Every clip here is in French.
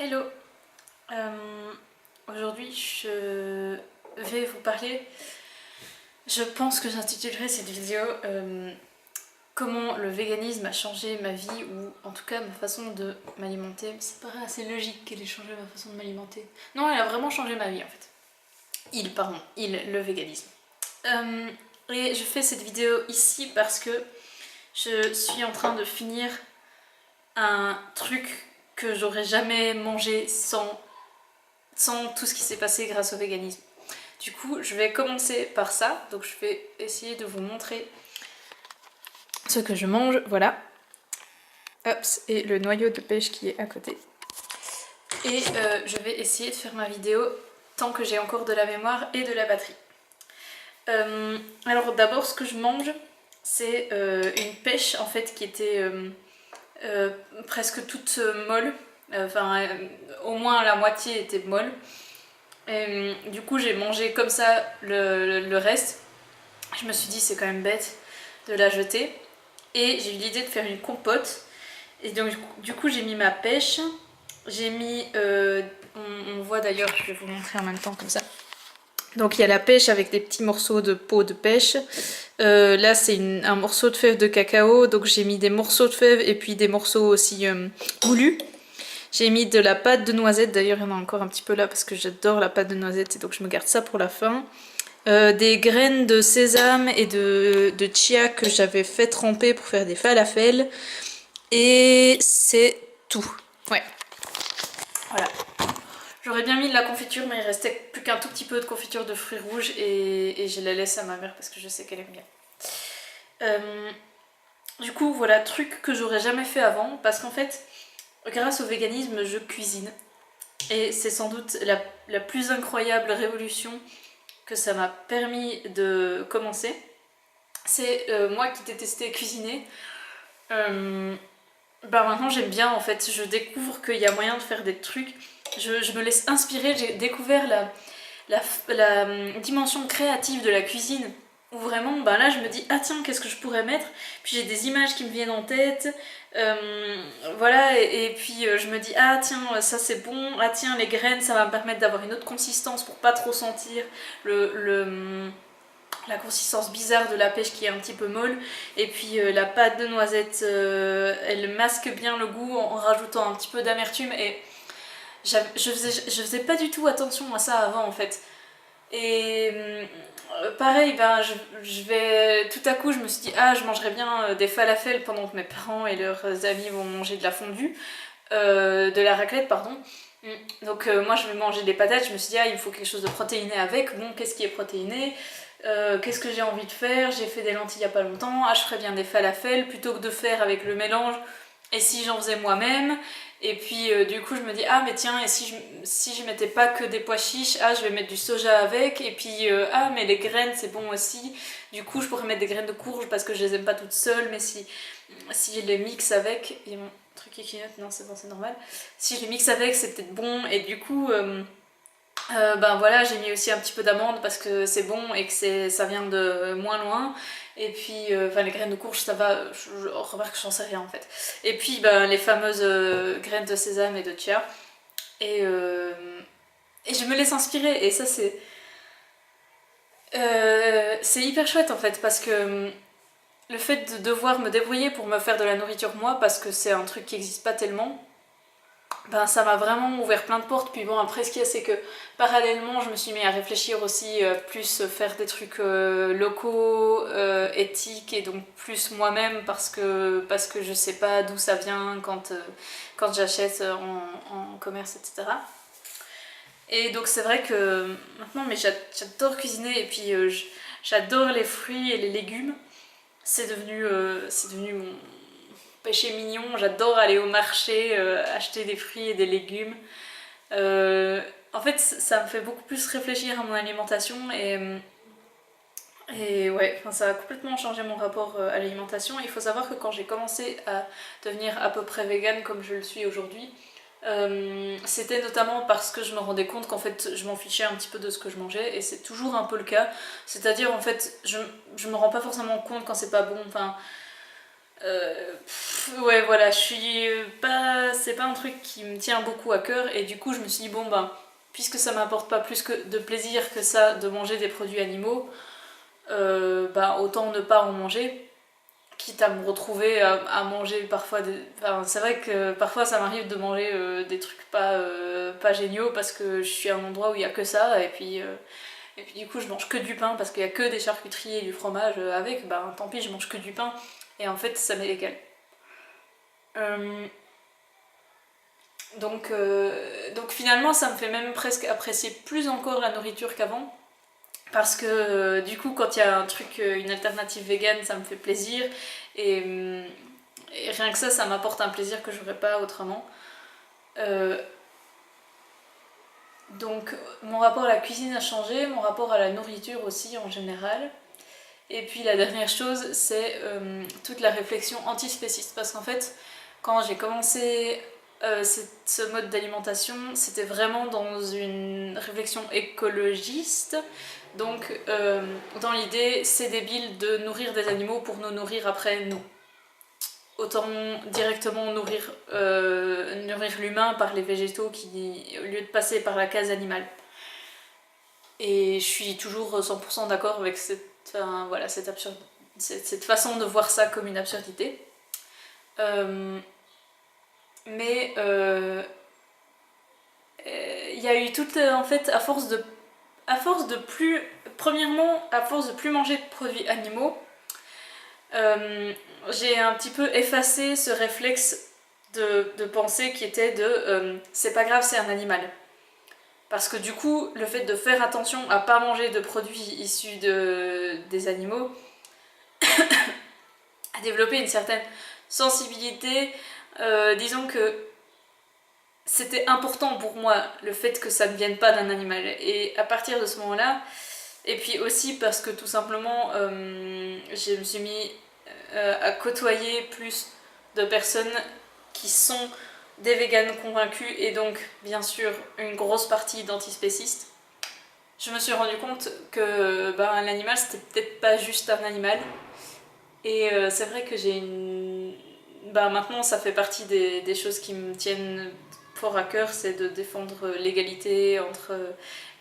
Hello. Aujourd'hui je vais vous parler, je pense que j'intitulerai cette vidéo comment le véganisme a changé ma vie, ou en tout cas ma façon de m'alimenter. Ça paraît assez logique qu'elle ait changé ma façon de m'alimenter. Non, elle a vraiment changé ma vie en fait. Le véganisme. Et je fais cette vidéo ici parce que je suis en train de finir un truc que j'aurais jamais mangé sans tout ce qui s'est passé grâce au véganisme. Du coup, je vais commencer par ça. Donc je vais essayer de vous montrer ce que je mange. Voilà. Hops, et le noyau de pêche qui est à côté. Et je vais essayer de faire ma vidéo tant que j'ai encore de la mémoire et de la batterie. Alors d'abord, ce que je mange, c'est une pêche en fait qui était presque toute molle. Enfin, au moins la moitié était molle. Et, du coup, j'ai mangé comme ça le reste. Je me suis dit, c'est quand même bête de la jeter. Et j'ai eu l'idée de faire une compote. Et donc, du coup, j'ai mis ma pêche. J'ai mis. On voit d'ailleurs, je vais vous montrer en même temps comme ça. Donc, il y a la pêche avec des petits morceaux de peau de pêche. Là, c'est un morceau de fève de cacao. Donc, j'ai mis des morceaux de fève et puis des morceaux aussi moulus. J'ai mis de la pâte de noisette, d'ailleurs il y en a encore un petit peu là parce que j'adore la pâte de noisette et donc je me garde ça pour la fin. Des graines de sésame et de chia que j'avais fait tremper pour faire des falafels. Et c'est tout. Ouais. Voilà. J'aurais bien mis de la confiture, mais il restait plus qu'un tout petit peu de confiture de fruits rouges et je la laisse à ma mère parce que je sais qu'elle aime bien. Du coup, voilà, truc que j'aurais jamais fait avant parce qu'en fait, grâce au véganisme, je cuisine. Et c'est sans doute la plus incroyable révolution que ça m'a permis de commencer. C'est moi qui détestais cuisiner. Maintenant j'aime bien en fait. Je découvre qu'il y a moyen de faire des trucs. Je me laisse inspirer. J'ai découvert la dimension créative de la cuisine. Où vraiment, là je me dis, ah tiens, qu'est-ce que je pourrais mettre? Puis j'ai des images qui me viennent en tête. Voilà, et puis je me dis, ah tiens, ça c'est bon. Ah tiens, les graines, ça va me permettre d'avoir une autre consistance pour pas trop sentir la consistance bizarre de la pêche qui est un petit peu molle. Et puis la pâte de noisette, elle masque bien le goût en rajoutant un petit peu d'amertume. Et je faisais pas du tout attention à ça avant en fait. Et pareil, tout à coup, je me suis dit, ah, je mangerais bien des falafels pendant que mes parents et leurs amis vont manger de la fondue, de la raclette, pardon. Donc moi, je vais manger des patates. Je me suis dit, ah, il me faut quelque chose de protéiné avec. Bon, qu'est-ce qui est protéiné? Qu'est-ce que j'ai envie de faire? J'ai fait des lentilles il y a pas longtemps. Ah, je ferais bien des falafels plutôt que de faire avec le mélange. Et si j'en faisais moi-même? Et puis du coup je me dis, ah mais tiens, et si je mettais pas que des pois chiches, ah je vais mettre du soja avec, et puis ah mais les graines c'est bon aussi, du coup je pourrais mettre des graines de courge parce que je les aime pas toutes seules, mais si je les mixe avec, et mon truc qui clignote, non c'est bon c'est normal, si je les mixe avec c'est peut-être bon, et du coup voilà, j'ai mis aussi un petit peu d'amande parce que c'est bon et que ça vient de moins loin. Et puis, les graines de courge, ça va, je remarque que j'en sais rien en fait. Et puis, les fameuses graines de sésame et de chia. Et je me laisse inspirer. Et ça, c'est hyper chouette en fait parce que le fait de devoir me débrouiller pour me faire de la nourriture moi, parce que c'est un truc qui n'existe pas tellement, ça m'a vraiment ouvert plein de portes. Puis bon, après ce qu'il y a, c'est que parallèlement je me suis mis à réfléchir aussi plus faire des trucs locaux, éthiques, et donc plus moi-même parce que je sais pas d'où ça vient quand j'achète en commerce, etc. Et donc c'est vrai que maintenant, mais j'adore cuisiner, et puis j'adore les fruits et les légumes. C'est devenu mon péché mignon. J'adore aller au marché, acheter des fruits et des légumes. En fait, ça me fait beaucoup plus réfléchir à mon alimentation, et ouais, ça a complètement changé mon rapport à l'alimentation. Il faut savoir que quand j'ai commencé à devenir à peu près végane comme je le suis aujourd'hui, c'était notamment parce que je me rendais compte qu'en fait je m'en fichais un petit peu de ce que je mangeais, et c'est toujours un peu le cas. C'est-à-dire en fait je me rends pas forcément compte quand c'est pas bon. Enfin, Ouais, voilà, je suis pas... C'est pas un truc qui me tient beaucoup à cœur, et du coup je me suis dit, bon ben, puisque ça m'apporte pas plus de plaisir que ça de manger des produits animaux, bah autant ne pas en manger, quitte à me retrouver à manger parfois des... Enfin, c'est vrai que parfois ça m'arrive de manger des trucs pas géniaux parce que je suis à un endroit où il y a que ça, et puis du coup je mange que du pain parce qu'il y a que des charcuteries et du fromage avec, bah tant pis, je mange que du pain, et en fait ça m'est égal. Euh, donc finalement ça me fait même presque apprécier plus encore la nourriture qu'avant. Parce que du coup, quand il y a un truc, une alternative végane, ça me fait plaisir. Et, et rien que ça m'apporte un plaisir que j'aurais pas autrement. Euh, donc mon rapport à la cuisine a changé, mon rapport à la nourriture aussi en général. Et puis la dernière chose, c'est toute la réflexion antispéciste. Parce qu'en fait, quand j'ai commencé ce mode d'alimentation, c'était vraiment dans une réflexion écologiste. Donc, dans l'idée, c'est débile de nourrir des animaux pour nous nourrir après nous. Autant directement nourrir l'humain par les végétaux au lieu de passer par la case animale. Et je suis toujours 100% d'accord avec voilà, cette façon de voir ça comme une absurdité. Mais il y a eu toute, en fait, à force de plus... Premièrement, à force de plus manger de produits animaux, j'ai un petit peu effacé ce réflexe de pensée qui était de c'est pas grave, c'est un animal. Parce que du coup, le fait de faire attention à pas manger de produits issus des animaux a développé une certaine sensibilité. Disons que c'était important pour moi le fait que ça ne vienne pas d'un animal. Et à partir de ce moment-là, et puis aussi parce que tout simplement, je me suis mis à côtoyer plus de personnes qui sont des véganes convaincus et donc bien sûr une grosse partie d'antispécistes. Je me suis rendu compte que l'animal c'était peut-être pas juste un animal, et c'est vrai que j'ai une... maintenant ça fait partie des choses qui me tiennent fort à cœur, c'est de défendre l'égalité entre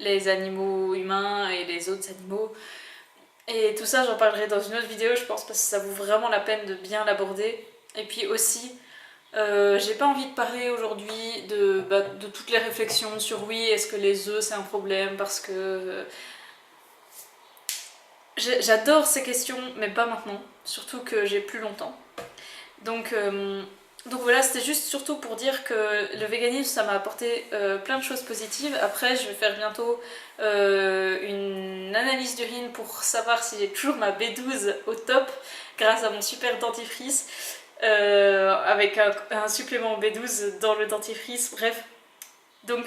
les animaux humains et les autres animaux. Et tout ça, j'en parlerai dans une autre vidéo, je pense, parce que ça vaut vraiment la peine de bien l'aborder. Et puis aussi, j'ai pas envie de parler aujourd'hui de toutes les réflexions sur oui, est-ce que les œufs c'est un problème, parce que j'adore ces questions, mais pas maintenant, surtout que j'ai plus longtemps. Donc, voilà, c'était juste surtout pour dire que le véganisme ça m'a apporté plein de choses positives. Après, je vais faire bientôt une analyse d'urine pour savoir si j'ai toujours ma B12 au top grâce à mon super dentifrice avec un supplément B12 dans le dentifrice. Bref, donc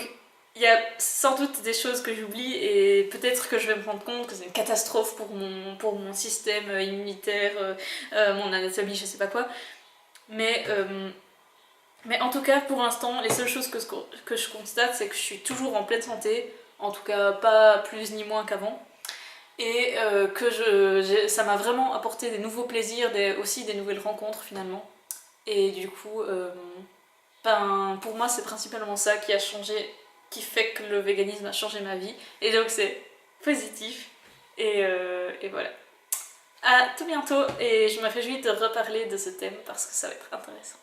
il y a sans doute des choses que j'oublie et peut-être que je vais me rendre compte que c'est une catastrophe pour mon système immunitaire, mon anatomie, je sais pas quoi. Mais en tout cas, pour l'instant, les seules choses que je constate, c'est que je suis toujours en pleine santé, en tout cas pas plus ni moins qu'avant, et que ça m'a vraiment apporté des nouveaux plaisirs, aussi des nouvelles rencontres finalement. Et du coup, pour moi, c'est principalement ça qui a changé, qui fait que le véganisme a changé ma vie, et donc c'est positif, et voilà. À tout bientôt, et je me réjouis de reparler de ce thème parce que ça va être intéressant.